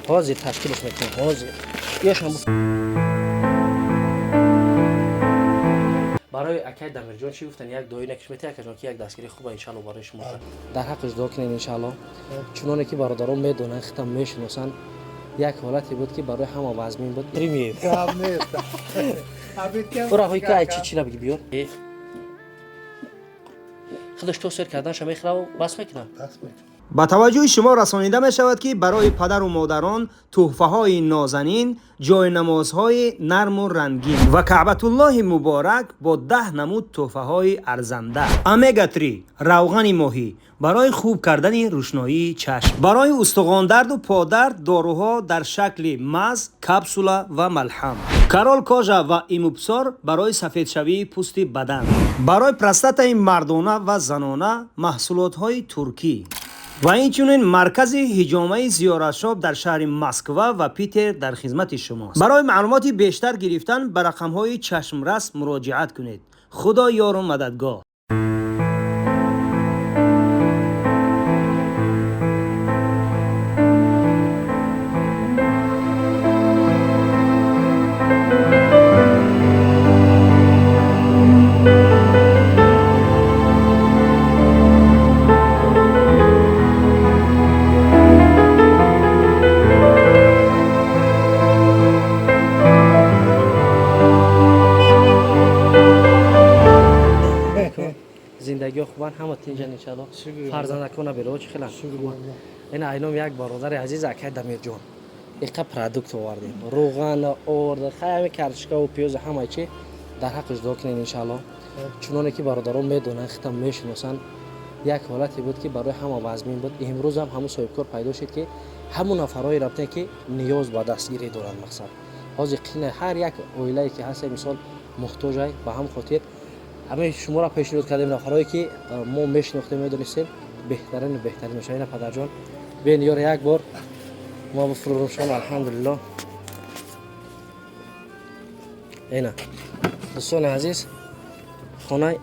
حاضر تشکیلش میکنم حاضر یش هم برای اکای دمیرجان چی گفتن یک دایی نکش میته اکا جان که یک دستگیری خوبه ان شاء الله برای شما در حقش دعا کنین ان شاء الله چونانه که برادران میدونن ختم میشناسن یک حالتی بود که برای همه وزمین بود پریمیه برای هایی که چی چی نبگی بیار خودش تو سر کردن شما میخره و بس میکنن با توجه شما رسانیده می شود که برای پدر و مادران تحفه های نازنین، جای نمازهای نرم و رنگین و کعبت الله مبارک با 10 نمود تحفه های ارزنده، امگا 3 روغن ماهی برای خوب کردن روشنایی چشم، برای استخوان درد و پادرد داروها در شکل مز، کپسوله و ملحم، کارول کاژا و ایموبسار برای سفید شوی پوست بدن، برای پرستات مردانه و زنانه محصولات های ترکی و اینچنین مرکز حجامه زیارتشاب در شهر مسکو و پیتر در خدمت شماست. برای معلومات بیشتر گرفتن به رقم‌های چشمرس مراجعت کنید. خدا یار و مددگار. زندگی خوبان همه تینجان ان شاء الله فرزندکونه بلو چه خیلی این اینم یک برادر عزیز اکای دمیرجان یک پروداکت آوردیم روغن آورده خیلی کرشکا و پیاز همه چی در حقش دعا کنین ان شاء الله چونانه که برادران میدونن ختم میشناسن یک حالتی بود که برای همه وزمین بود امروز هم همون صاحبکار پیدا شد که همون نفرای رفتن که نیاز به دستگیری دارن مقصد حاضر قینه هر یک اویلایی که هست مثال محتاج های به هم خاطر همه شما را پیشنهاد کردیم نفرایی که ما میشناختیم میدونستیم بهترین میشه اینا پدر جان بین یار یک بار ما بفروشیم شما الحمدلله اینا دوستان عزیز خانه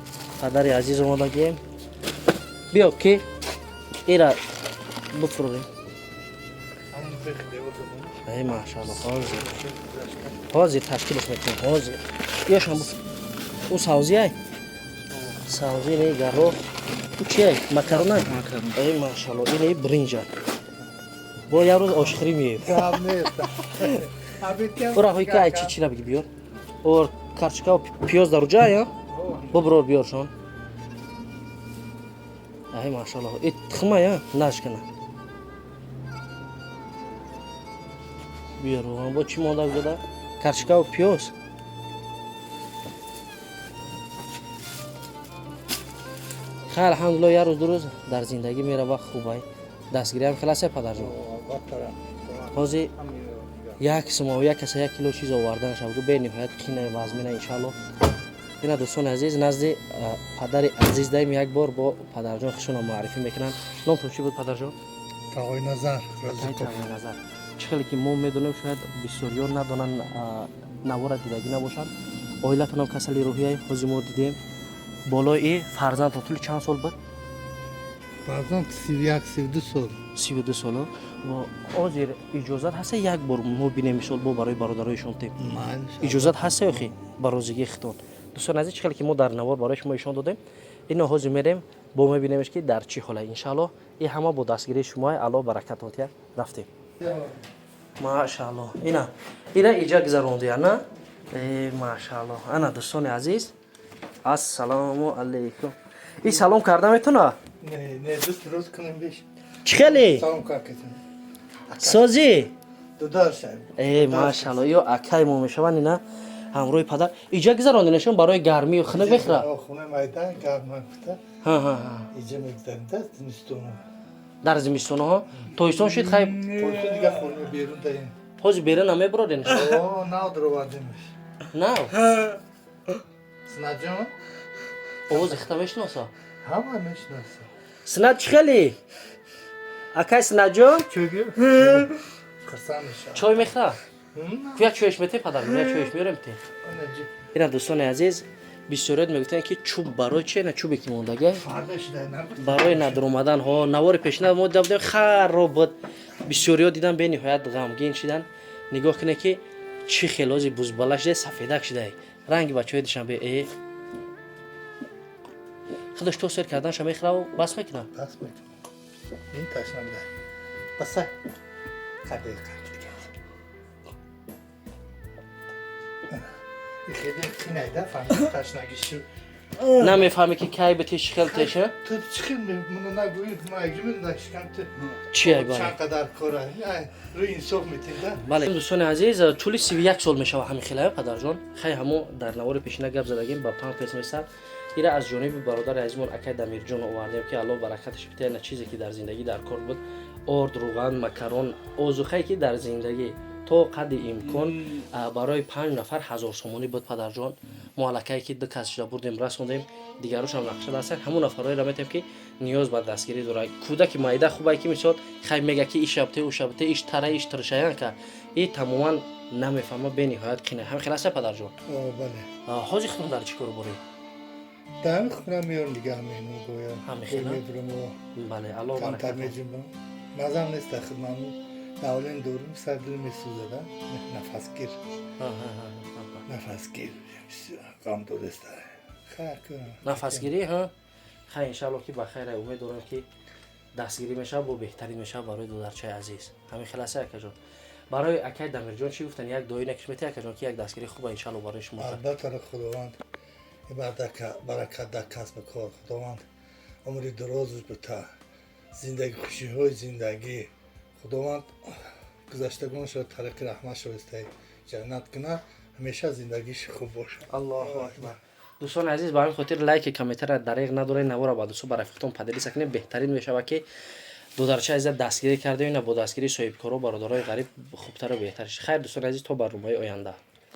پدر عزیز اومده گیم بیا که ایرا بفروشیم ای ماشاءالله حاضر تشکیلش میکنم حاضر یش هم او سازیه سازی نه گارو او چیه ماکارونه ای ماشاءالله اینه برنجا با یه روز آشخری میه برای هایی که چی چی نبگی بیار اور کرچکا و پیاز در جای یا ببرور بیار شون ای ماشاءالله این تخمه یا نشکنه بیار رو با چی مانده بوده کرچکا و پیاز خیلی الحمدلله یه روز دو روز در زندگی میره و خوبه دستگیری هم خلاصه پدر جان حاضر یک سما و یک کسی یک کیلو چیز آوردن شد به نهایت قینه وزمینه انشالله اینا دوستان عزیز نزد پدر عزیز دایم یک بار با پدر جان خشون معرفی میکنن نام تو چی بود پدر جان تقای نظر تقای نظر چخیلی که ما میدونیم شاید بسیار ندونن نوار دیدگی نباشن اویلتون هم کسلی روحی حاضر ما دیدیم بالای فرزند تا طول چند سال بود؟ فرزند 31 32 سال 32 سال و آزیر اجازت هست یک بار ما بینیم مثال با برای برادرایشون تیم اجازت هست یا خی برازگی ختون دوستان عزیز چخیلی که ما در نوار برای شما ایشان دادیم اینا حاضر میریم با ما بینیمش که در چی حاله انشالله این همه با دستگیری شما الله برکتات رفتیم ماشاءالله اینا ایجا گذروندی نه ماشاءالله انا دوستان عزیز السلام علیکم این سلام کردم میتونه نه دوست روز کنیم بیش چخیلی سلام کاکتون سازی دودار شد ای ماشاءالله یا اکای ما میشون اینا همروی پدر اینجا گذراندنشون برای گرمی و خنک بخره خونه میدان گرم میفته ها اینجا میگذاریم دست زمستون در زمستون ها تویستون شد خیلی تویستون دیگه خونه بیرون داریم حاج بیرون هم میبرادین اوه نه درو بردیمش نه سناد جان اوز اختمش نوسا همه میشناسه سناد چخیلی اکای سناد جان چوگی خرسانش چای میخره یک چویش میته پدر یک چویش میرم تی اینا دوستان عزیز بسیارت میگفتن که چوب برای چه نه چوبی که موندگه برای ندر اومدن ها نوار پیشنهاد ما دیدم خراب بود бисёриҳо дидан бениҳоят ғамгин шидан. Нигоҳ куне ки чӣ хелози бузбала шида, сафедак шидай. Ранги бачаҳои душанбе худаш то сер карданша мехӯраву бас мекунам. بس میکنم این تشنم ده بسه قدر دیگه این خیلی چی نیده فهمید تشنگی شو намефаҳме ки кай ба тиши хел теша تو چی منو نگویی ما اگریم داشتم تو چی ای چند قدر کاره روی انصاف میتینده бале дӯстони азиз тӯли 31 сол мешава ҳамин хелаи падарҷон хай ҳамо дар навори пешина гап задагим ба памперс месар ира аз ҷониби бародари азизмон акай дамирҷон овардем ки аллоҳ баракаташ битая на чизе ки дар зиндагӣ дар кор буд орд руған макарон озухае ки дар зиндагӣ то қадри имкон барои 5 нафар 1000 сомонӣ буд падарҷон мо аллакае ки ду касшуда бурдем расондем дигарушам нақша дастан ҳамон нафарҳоеро метем ки ниёз ба дастгирӣ дорад кӯдаки майда хубае ки мисол хай мега ки иш шабте у шабте иш тара иш тиршаянка и тамоман намефаҳма бениҳоят қина ҳам хеласа падарҷон بله ҳозир худам дар чӣ кор борӣ دارم خونم میارم دیگه همینو گویم همین میبرم و бале аллоҳ کمتر баракат میجیم مزم نیست خدممو ناولین دورم سر دل میسوزه نفس گیر نفس گیر غم درست داره خیر کنم нафасгирӣ ҳа хай иншаллоҳ ки ба хайр умед дорам ки дастгирӣ мешава бо беҳтарин мешава барои додарчаи азиз ҳамин хеласа акаҷон барои акай дамирҷон чӣ гуфтан як дуои накиш метавӣ акаҷон ки як дастгирӣ хуба иншаллоҳ барои шумо кард البته را خداوند برکت در کسب کار خداوند عمری درازش بده زندگی خوشی های زندگی خداوند گذشتگانش را طریق رحمتش را استه جنت کنه همیشه زندگیش خوب باشه аллоҳу акбар дӯстони азиз ба ҳамин хотир лайки комментара дариғ надоред навора ба дӯсто ба рафиқтон падалиса кунед беҳтарин мешава ки додарчаи азиз дастгирӣ кардем на бо дастгирии соҳибкоро бародарои ғариб хубтару беҳтар шид хайр дӯстони азиз то барномаи оянда